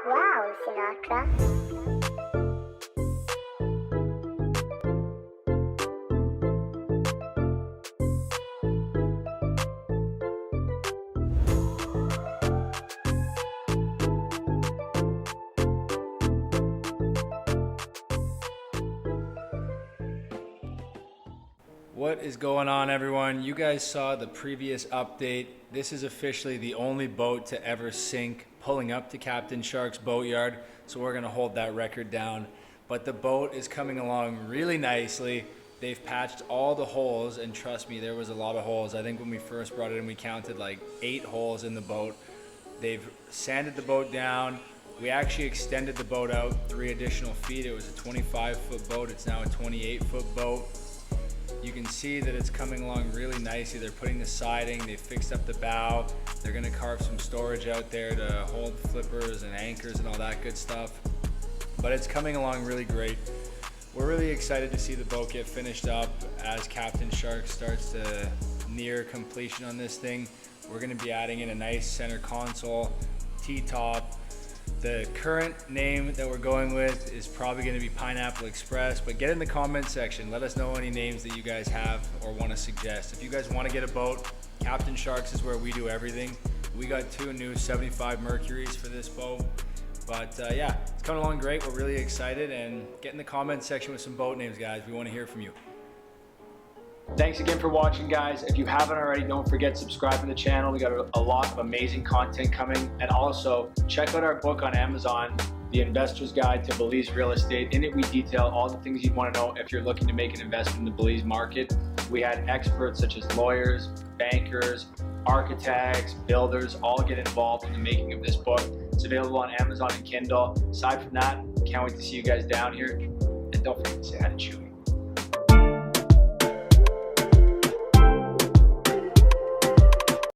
Wow, Sinatra. What is going on, everyone? You guys saw the previous update. This is officially the only boat to ever sink pulling up to Captain Shark's boatyard, so we're gonna hold that record down. But the boat is coming along really nicely. They've patched all the holes, and trust me, there was a lot of holes. I think when we first brought it in, we counted like 8 holes in the boat. They've sanded the boat down. We actually extended the boat out 3 additional feet. It was a 25-foot boat. It's now a 28-foot boat. You can see that it's coming along really nicely. They're putting the siding, they fixed up the bow. They're gonna carve some storage out there to hold flippers and anchors and all that good stuff. But it's coming along really great. We're really excited to see the boat get finished up as Captain Shark starts to near completion on this thing. We're gonna be adding in a nice center console, T-top. The current name that we're going with is probably going to be Pineapple Express, but get in the comment section. Let us know any names that you guys have or want to suggest. If you guys want to get a boat, Captain Sharks is where we do everything. We got 2 new 75 Mercuries for this boat. But yeah, it's coming along great. We're really excited, and get in the comment section with some boat names, guys. We want to hear from you. Thanks again for watching, guys. If you haven't already, don't forget to subscribe to the channel. We got a lot of amazing content coming. And also, check out our book on Amazon, The Investor's Guide to Belize Real Estate. In it, we detail all the things you'd want to know if you're looking to make an investment in the Belize market. We had experts such as lawyers, bankers, architects, builders, all get involved in the making of this book. It's available on Amazon and Kindle. Aside from that, can't wait to see you guys down here. And don't forget to say hi to Chewy.